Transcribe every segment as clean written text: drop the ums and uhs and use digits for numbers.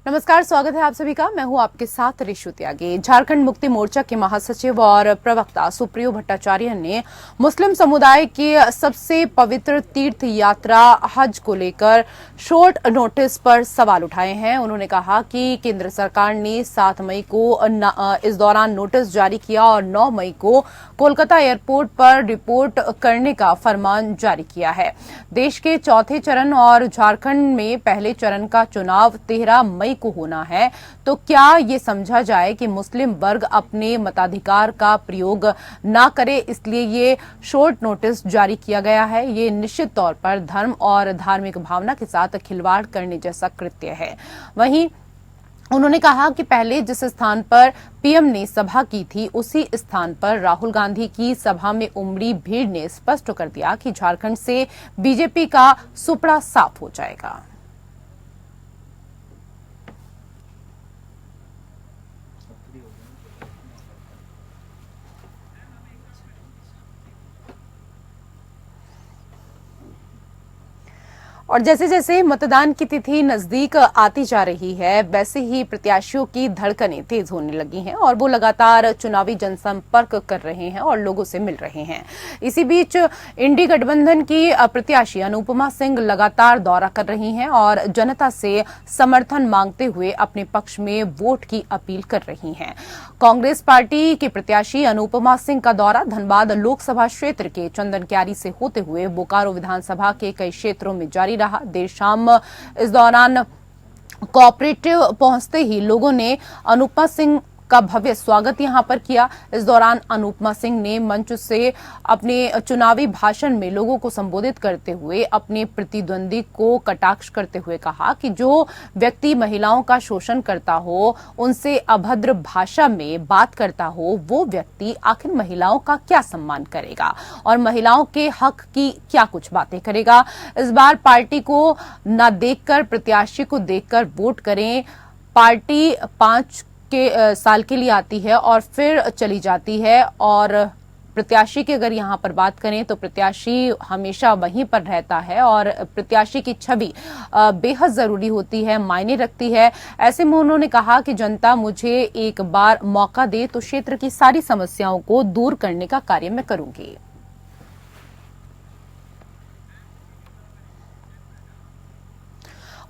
नमस्कार, स्वागत है आप सभी का। मैं हूं आपके साथ ऋषु त्यागी। झारखंड मुक्ति मोर्चा के महासचिव और प्रवक्ता सुप्रियो भट्टाचार्य ने मुस्लिम समुदाय के सबसे पवित्र तीर्थ यात्रा हज को लेकर शॉर्ट नोटिस पर सवाल उठाए हैं। उन्होंने कहा कि केंद्र सरकार ने 7 मई को इस दौरान नोटिस जारी किया और 9 मई को कोलकाता एयरपोर्ट पर रिपोर्ट करने का फरमान जारी किया है। देश के चौथे चरण और झारखंड में पहले चरण का चुनाव 13 मई को होना है, तो क्या ये समझा जाए कि मुस्लिम वर्ग अपने मताधिकार का प्रयोग ना करे, इसलिए ये शॉर्ट नोटिस जारी किया गया है। ये निश्चित तौर पर धर्म और धार्मिक भावना के साथ खिलवाड़ करने जैसा कृत्य है। वहीं उन्होंने कहा कि पहले जिस स्थान पर पीएम ने सभा की थी, उसी स्थान पर राहुल गांधी की सभा में उमड़ी भीड़ ने स्पष्ट कर दिया कि झारखंड से बीजेपी का सुपड़ा साफ हो जाएगा। और जैसे जैसे मतदान की तिथि नजदीक आती जा रही है, वैसे ही प्रत्याशियों की धड़कनें तेज होने लगी हैं और वो लगातार चुनावी जनसंपर्क कर रहे हैं और लोगों से मिल रहे हैं। इसी बीच इंडी गठबंधन की प्रत्याशी अनुपमा सिंह लगातार दौरा कर रही हैं और जनता से समर्थन मांगते हुए अपने पक्ष में वोट की अपील कर रही हैं। कांग्रेस पार्टी की प्रत्याशी अनुपमा सिंह का दौरा धनबाद लोकसभा क्षेत्र के चंदनक्यारी से होते हुए बोकारो विधानसभा के कई क्षेत्रों में जारी रहा। देर शाम इस दौरान कोऑपरेटिव पहुंचते ही लोगों ने अनुपमा सिंह का भव्य स्वागत यहां पर किया। इस दौरान अनुपमा सिंह ने मंच से अपने चुनावी भाषण में लोगों को संबोधित करते हुए अपने प्रतिद्वंदी को कटाक्ष करते हुए कहा कि जो व्यक्ति महिलाओं का शोषण करता हो, उनसे अभद्र भाषा में बात करता हो, वो व्यक्ति आखिर महिलाओं का क्या सम्मान करेगा और महिलाओं के हक की क्या कुछ बातें करेगा। इस बार पार्टी को न देखकर, प्रत्याशी को देखकर वोट करें। पार्टी 5 साल के लिए आती है और फिर चली जाती है, और प्रत्याशी की अगर यहां पर बात करें तो प्रत्याशी हमेशा वहीं पर रहता है और प्रत्याशी की छवि बेहद जरूरी होती है, मायने रखती है। ऐसे में उन्होंने कहा कि जनता मुझे एक बार मौका दे तो क्षेत्र की सारी समस्याओं को दूर करने का कार्य मैं करूंगी।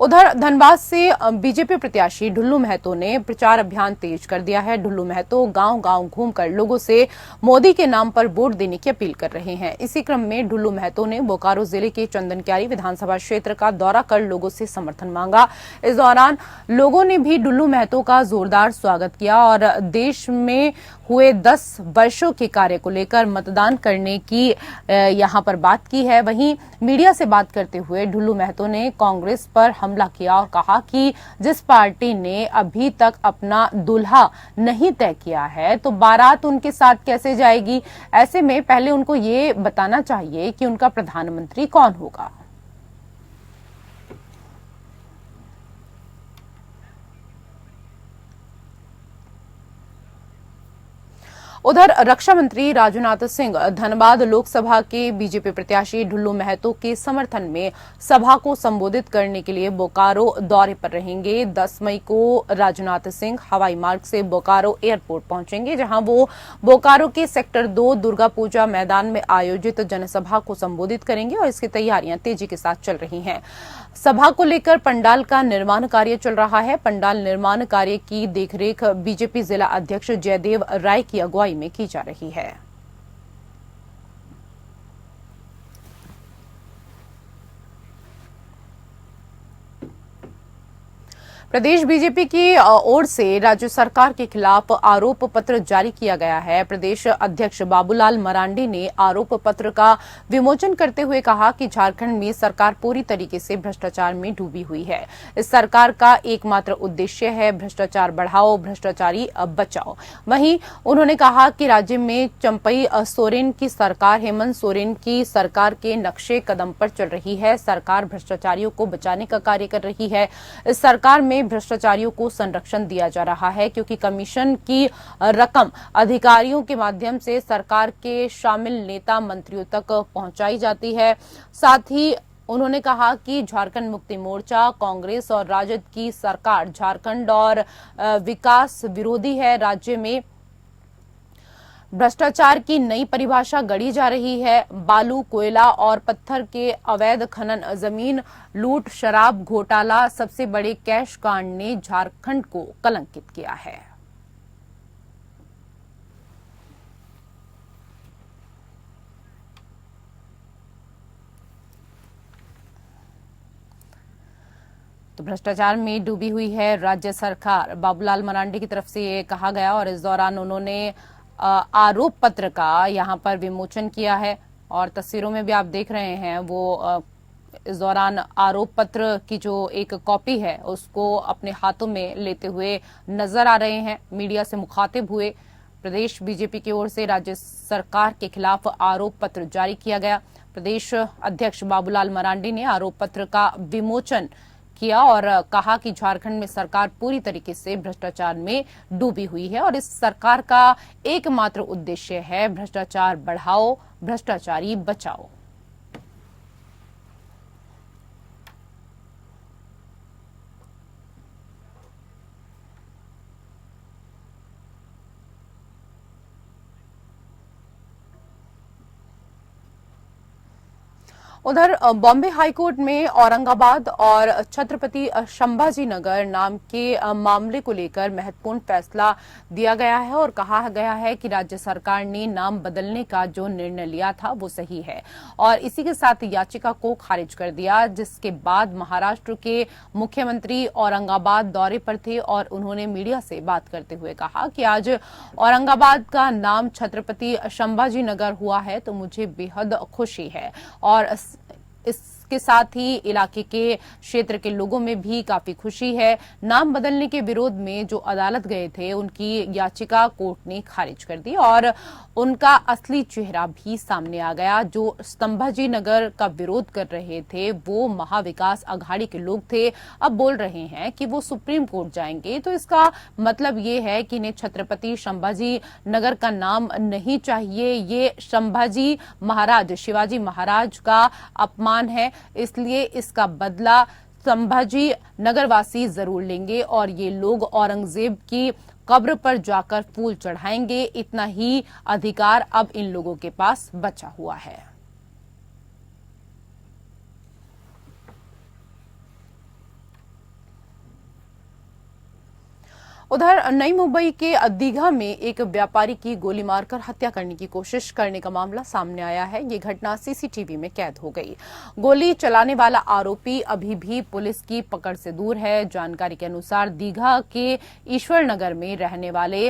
उधर धनबाद से बीजेपी प्रत्याशी ढुल्लू महतो ने प्रचार अभियान तेज कर दिया है। ढुल्लू महतो गांव-गांव घूमकर लोगों से मोदी के नाम पर वोट देने की अपील कर रहे हैं। इसी क्रम में ढुल्लू महतो ने बोकारो जिले के चंदनक्यारी विधानसभा क्षेत्र का दौरा कर लोगों से समर्थन मांगा। इस दौरान लोगों ने भी ढुल्लू महतो का जोरदार स्वागत किया और देश में हुए 10 वर्षों के कार्य को लेकर मतदान करने की यहां पर बात की है। वहीं मीडिया से बात करते हुए ढुल्लू महतो ने कांग्रेस पर हमला किया और कहा कि जिस पार्टी ने अभी तक अपना दूल्हा नहीं तय किया है, तो बारात उनके साथ कैसे जाएगी। ऐसे में पहले उनको ये बताना चाहिए कि उनका प्रधानमंत्री कौन होगा। उधर रक्षा मंत्री राजनाथ सिंह धनबाद लोकसभा के बीजेपी प्रत्याशी ढुल्लू महतो के समर्थन में सभा को संबोधित करने के लिए बोकारो दौरे पर रहेंगे। 10 मई को राजनाथ सिंह हवाई मार्ग से बोकारो एयरपोर्ट पहुंचेंगे, जहां वो बोकारो के सेक्टर 2 दुर्गा पूजा मैदान में आयोजित जनसभा को संबोधित करेंगे और इसकी तैयारियां तेजी के साथ चल रही हैं। सभा को लेकर पंडाल का निर्माण कार्य चल रहा है। पंडाल निर्माण कार्य की देखरेख बीजेपी जिला अध्यक्ष जयदेव राय की अगुवाई में की जा रही है। प्रदेश बीजेपी की ओर से राज्य सरकार के खिलाफ आरोप पत्र जारी किया गया है। प्रदेश अध्यक्ष बाबूलाल मरांडी ने आरोप पत्र का विमोचन करते हुए कहा कि झारखंड में सरकार पूरी तरीके से भ्रष्टाचार में डूबी हुई है। इस सरकार का एकमात्र उद्देश्य है भ्रष्टाचार बढ़ाओ, भ्रष्टाचारी बचाओ। वहीं उन्होंने कहा कि राज्य में चंपई सोरेन की सरकार हेमंत सोरेन की सरकार के नक्शे कदम पर चल रही है। सरकार भ्रष्टाचारियों को बचाने का कार्य कर रही है। इस सरकार में भ्रष्टाचारियों को संरक्षण दिया जा रहा है, क्योंकि कमीशन की रकम अधिकारियों के माध्यम से सरकार के शामिल नेता मंत्रियों तक पहुंचाई जाती है। साथ ही उन्होंने कहा कि झारखंड मुक्ति मोर्चा, कांग्रेस और राजद की सरकार झारखंड और विकास विरोधी है। राज्य में भ्रष्टाचार की नई परिभाषा गढ़ी जा रही है। बालू, कोयला और पत्थर के अवैध खनन, जमीन लूट, शराब घोटाला, सबसे बड़े कैश कांड ने झारखंड को कलंकित किया है। तो भ्रष्टाचार में डूबी हुई है राज्य सरकार, बाबूलाल मरांडी की तरफ से ये कहा गया और इस दौरान उन्होंने आरोप पत्र का यहां पर विमोचन किया है और तस्वीरों में भी आप देख रहे हैं वो इस दौरान आरोप पत्र की जो एक कॉपी है उसको अपने हाथों में लेते हुए नजर आ रहे हैं। मीडिया से मुखातिब हुए। प्रदेश बीजेपी की ओर से राज्य सरकार के खिलाफ आरोप पत्र जारी किया गया। प्रदेश अध्यक्ष बाबूलाल मरांडी ने आरोप पत्र का विमोचन किया और कहा कि झारखंड में सरकार पूरी तरीके से भ्रष्टाचार में डूबी हुई है और इस सरकार का एकमात्र उद्देश्य है भ्रष्टाचार बढ़ाओ, भ्रष्टाचारी बचाओ। उधर बॉम्बे हाईकोर्ट में औरंगाबाद और छत्रपति संभाजी नगर नाम के मामले को लेकर महत्वपूर्ण फैसला दिया गया है और कहा गया है कि राज्य सरकार ने नाम बदलने का जो निर्णय लिया था वो सही है और इसी के साथ याचिका को खारिज कर दिया, जिसके बाद महाराष्ट्र के मुख्यमंत्री औरंगाबाद दौरे पर थे और उन्होंने मीडिया से बात करते हुए कहा कि आज औरंगाबाद का नाम छत्रपति संभाजी नगर हुआ है तो मुझे बेहद खुशी है और इसके साथ ही इलाके के क्षेत्र के लोगों में भी काफी खुशी है। नाम बदलने के विरोध में जो अदालत गए थे उनकी याचिका कोर्ट ने खारिज कर दी और उनका असली चेहरा भी सामने आ गया। जो संभाजी नगर का विरोध कर रहे थे वो महाविकास अघाड़ी के लोग थे, अब बोल रहे हैं कि वो सुप्रीम कोर्ट जाएंगे। तो इसका मतलब ये है कि इन्हें छत्रपति संभाजी नगर का नाम नहीं चाहिए। ये संभाजी महाराज, शिवाजी महाराज का अपमान है, इसलिए इसका बदला संभाजी नगरवासी जरूर लेंगे और ये लोग औरंगजेब की कब्र पर जाकर फूल चढ़ाएंगे। इतना ही अधिकार अब इन लोगों के पास बचा हुआ है। उधर नई मुंबई के दीघा में एक व्यापारी की गोली मारकर हत्या करने की कोशिश करने का मामला सामने आया है। ये घटना सीसीटीवी में कैद हो गई। गोली चलाने वाला आरोपी अभी भी पुलिस की पकड़ से दूर है। जानकारी के अनुसार दीघा के ईश्वर नगर में रहने वाले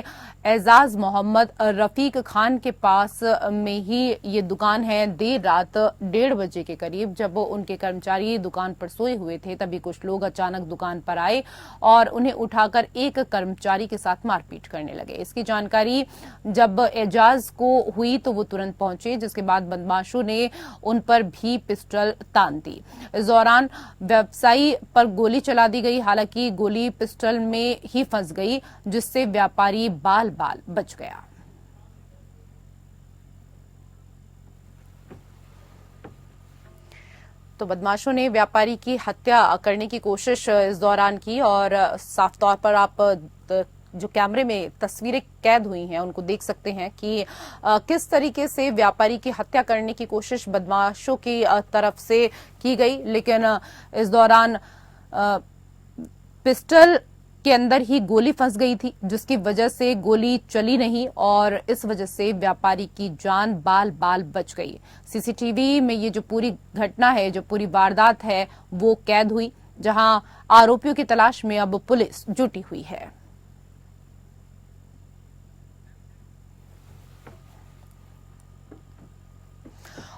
एजाज मोहम्मद रफीक खान के पास में ही ये दुकान है। देर रात 1:30 बजे के करीब जब उनके कर्मचारी दुकान पर सोए हुए थे तभी कुछ लोग अचानक दुकान पर आए और उन्हें उठाकर एक कर्मचारी के साथ मारपीट करने लगे। इसकी जानकारी जब एजाज को हुई तो वो तुरंत पहुंचे, जिसके बाद बदमाशों ने उन पर भी पिस्टल तान दी। इस दौरान व्यवसायी पर गोली चला दी गई। हालांकि गोली पिस्टल में ही फंस गई, जिससे व्यापारी बाल बाल बच गया। तो बदमाशों ने व्यापारी की हत्या करने की कोशिश इस दौरान की और साफ तौर पर आप जो कैमरे में तस्वीरें कैद हुई हैं उनको देख सकते हैं कि किस तरीके से व्यापारी की हत्या करने की कोशिश बदमाशों की तरफ से की गई। लेकिन इस दौरान पिस्टल के अंदर ही गोली फंस गई थी, जिसकी वजह से गोली चली नहीं और इस वजह से व्यापारी की जान बाल बाल बच गई। सीसीटीवी में ये जो पूरी घटना है, जो पूरी वारदात है, वो कैद हुई, जहां आरोपियों की तलाश में अब पुलिस जुटी हुई है।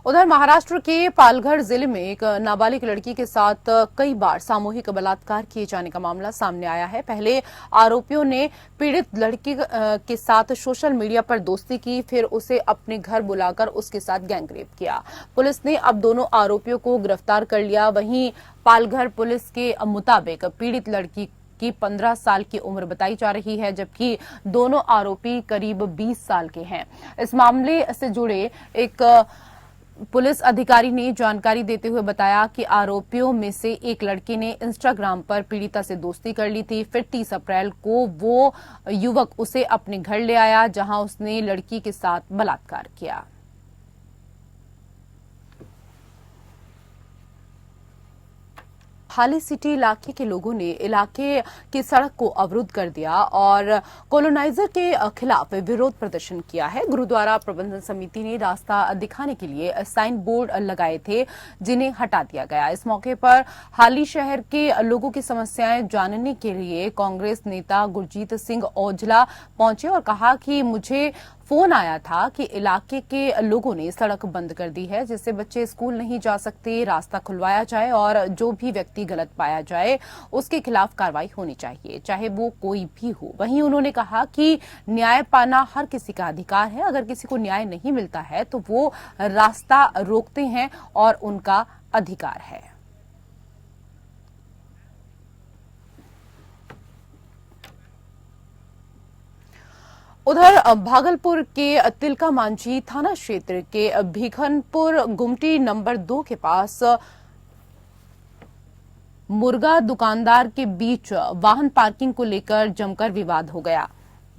उधर महाराष्ट्र के पालघर जिले में एक नाबालिग लड़की के साथ कई बार सामूहिक बलात्कार किए जाने का मामला सामने आया है। पहले आरोपियों ने पीड़ित लड़की के साथ सोशल मीडिया पर दोस्ती की, फिर उसे अपने घर बुलाकर उसके साथ गैंगरेप किया। पुलिस ने अब दोनों आरोपियों को गिरफ्तार कर लिया। वहीं पालघर पुलिस के मुताबिक पीड़ित लड़की की 15 साल की उम्र बताई जा रही है, जबकि दोनों आरोपी करीब 20 साल के हैं। इस मामले से जुड़े एक पुलिस अधिकारी ने जानकारी देते हुए बताया कि आरोपियों में से एक लड़के ने इंस्टाग्राम पर पीड़िता से दोस्ती कर ली थी। फिर 30 अप्रैल को वो युवक उसे अपने घर ले आया, जहां उसने लड़की के साथ बलात्कार किया। हाली सिटी इलाके के लोगों ने इलाके की सड़क को अवरुद्ध कर दिया और कॉलोनाइजर के खिलाफ विरोध प्रदर्शन किया है। गुरुद्वारा प्रबंधन समिति ने रास्ता दिखाने के लिए साइन बोर्ड लगाए थे, जिन्हें हटा दिया गया। इस मौके पर हाली शहर के लोगों की समस्याएं जानने के लिए कांग्रेस नेता गुरजीत सिंह औजला पहुंचे और कहा कि मुझे फोन आया था कि इलाके के लोगों ने सड़क बंद कर दी है, जिससे बच्चे स्कूल नहीं जा सकते। रास्ता खुलवाया जाए और जो भी व्यक्ति गलत पाया जाए उसके खिलाफ कार्रवाई होनी चाहिए, चाहे वो कोई भी हो। वहीं उन्होंने कहा कि न्याय पाना हर किसी का अधिकार है। अगर किसी को न्याय नहीं मिलता है तो वो रास्ता रोकते हैं और उनका अधिकार है। उधर भागलपुर के तिलका मांझी थाना क्षेत्र के भिखनपुर गुमटी नंबर 2 के पास मुर्गा दुकानदार के बीच वाहन पार्किंग को लेकर जमकर विवाद हो गया।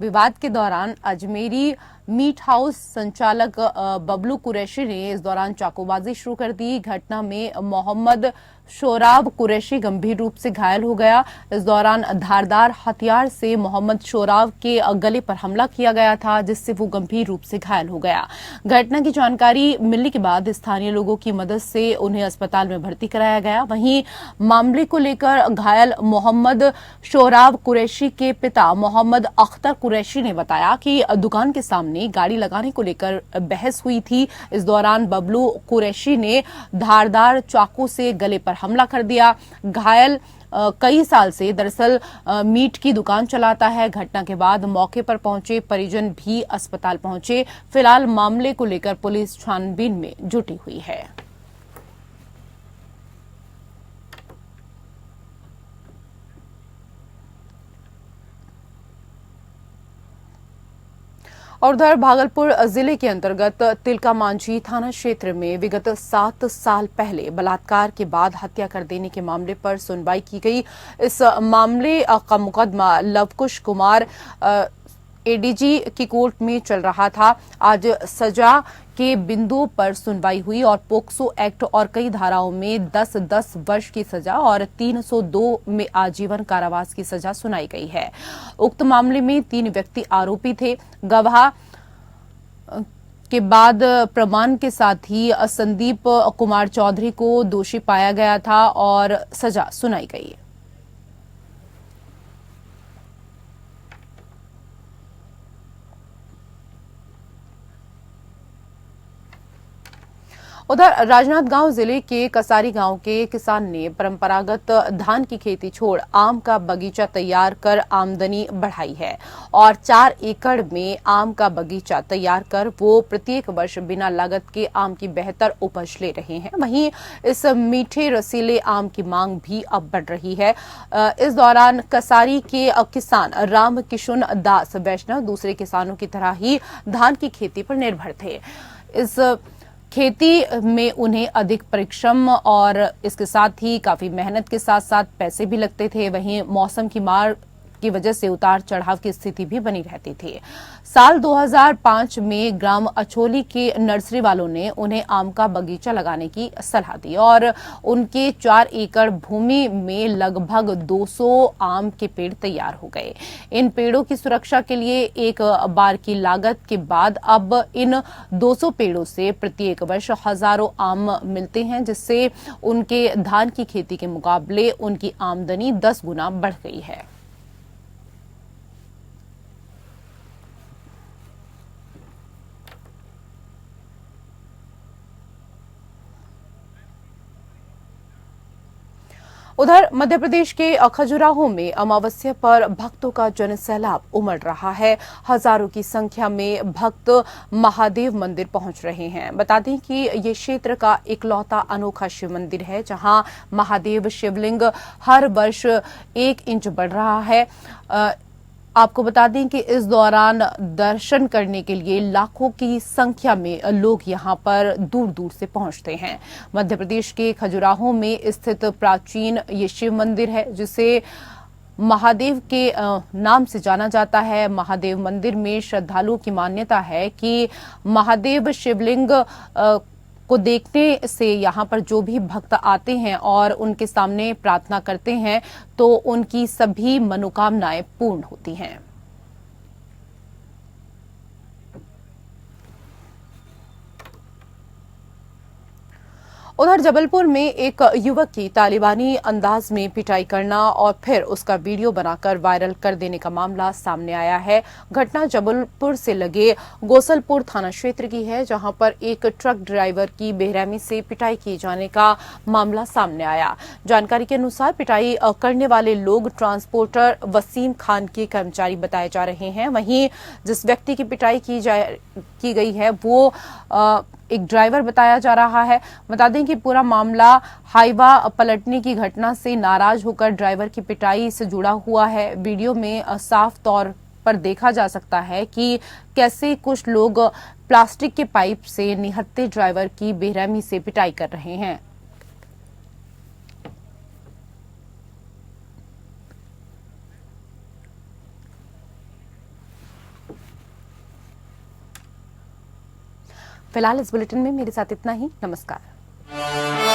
विवाद के दौरान अजमेरी मीट हाउस संचालक बबलू कुरैशी ने इस दौरान चाकूबाजी शुरू कर दी। घटना में मोहम्मद शोराब कुरैशी गंभीर रूप से घायल हो गया। इस दौरान धारदार हथियार से मोहम्मद शोराब के गले पर हमला किया गया था, जिससे वो गंभीर रूप से घायल हो गया। घटना की जानकारी मिलने के बाद स्थानीय लोगों की मदद से उन्हें अस्पताल में भर्ती कराया गया। वहीं मामले को लेकर घायल मोहम्मद शोराब कुरैशी के पिता मोहम्मद अख्तर कुरैशी ने बताया कि दुकान के सामने गाड़ी लगाने को लेकर बहस हुई थी। इस दौरान बबलू कुरैशी ने धारदार चाकू से गले पर हमला कर दिया। घायल कई साल से दरअसल मीट की दुकान चलाता है। घटना के बाद मौके पर पहुंचे परिजन भी अस्पताल पहुंचे। फिलहाल मामले को लेकर पुलिस छानबीन में जुटी हुई है। और उधर भागलपुर जिले के अंतर्गत तिलका मांझी थाना क्षेत्र में विगत 7 साल पहले बलात्कार के बाद हत्या कर देने के मामले पर सुनवाई की गई। इस मामले का मुकदमा लवकुश कुमार एडीजी की कोर्ट में चल रहा था। आज सजा के बिंदुओं पर सुनवाई हुई और पोक्सो एक्ट और कई धाराओं में 10-10 वर्ष की सजा और 302 में आजीवन कारावास की सजा सुनाई गई है। उक्त मामले में 3 व्यक्ति आरोपी थे। गवाह के बाद प्रमाण के साथ ही संदीप कुमार चौधरी को दोषी पाया गया था और सजा सुनाई गई। उधर राजनांदगांव जिले के कसारी गांव के किसान ने परंपरागत धान की खेती छोड़ आम का बगीचा तैयार कर आमदनी बढ़ाई है और 4 एकड़ में आम का बगीचा तैयार कर वो प्रत्येक वर्ष बिना लागत के आम की बेहतर उपज ले रहे हैं। वहीं इस मीठे रसीले आम की मांग भी अब बढ़ रही है। इस दौरान कसारी के किसान राम किशुन दास वैष्णव दूसरे किसानों की तरह ही धान की खेती पर निर्भर थे। इस खेती में उन्हें अधिक परिश्रम और इसके साथ ही काफी मेहनत के साथ साथ पैसे भी लगते थे। वहीं मौसम की मार की वजह से उतार चढ़ाव की स्थिति भी बनी रहती थी। साल 2005 में ग्राम अचोली के नर्सरी वालों ने उन्हें आम का बगीचा लगाने की सलाह दी और उनके 4 एकड़ भूमि में लगभग 200 आम के पेड़ तैयार हो गए। इन पेड़ों की सुरक्षा के लिए एक बार की लागत के बाद अब इन 200 पेड़ों से प्रत्येक वर्ष हजारों आम मिलते हैं, जिससे उनके धान की खेती के मुकाबले उनकी आमदनी 10 गुना बढ़ गई है। उधर मध्य प्रदेश के खजुराहो में अमावस्या पर भक्तों का जनसैलाब उमड़ रहा है। हजारों की संख्या में भक्त महादेव मंदिर पहुंच रहे हैं। बता दें कि ये क्षेत्र का इकलौता अनोखा शिव मंदिर है, जहां महादेव शिवलिंग हर वर्ष 1 इंच बढ़ रहा है। आपको बता दें कि इस दौरान दर्शन करने के लिए लाखों की संख्या में लोग यहां पर दूर दूर से पहुंचते हैं। मध्य प्रदेश के खजुराहो में स्थित प्राचीन ये शिव मंदिर है, जिसे महादेव के नाम से जाना जाता है। महादेव मंदिर में श्रद्धालुओं की मान्यता है कि महादेव शिवलिंग को देखने से यहाँ पर जो भी भक्त आते हैं और उनके सामने प्रार्थना करते हैं तो उनकी सभी मनोकामनाएं पूर्ण होती हैं। उधर जबलपुर में एक युवक की तालिबानी अंदाज में पिटाई करना और फिर उसका वीडियो बनाकर वायरल कर देने का मामला सामने आया है। घटना जबलपुर से लगे गोसलपुर थाना क्षेत्र की है, जहां पर एक ट्रक ड्राइवर की बेरहमी से पिटाई किए जाने का मामला सामने आया। जानकारी के अनुसार पिटाई करने वाले लोग ट्रांसपोर्टर वसीम खान के कर्मचारी बताए जा रहे हैं। वहीं जिस व्यक्ति की पिटाई की गई है वो एक ड्राइवर बताया जा रहा है। बता दें कि पूरा मामला हाईवा पलटने की घटना से नाराज होकर ड्राइवर की पिटाई से जुड़ा हुआ है। वीडियो में साफ तौर पर देखा जा सकता है कि कैसे कुछ लोग प्लास्टिक के पाइप से निहत्थे ड्राइवर की बेरहमी से पिटाई कर रहे हैं। फिलहाल इस बुलेटिन में मेरे साथ इतना ही। नमस्कार।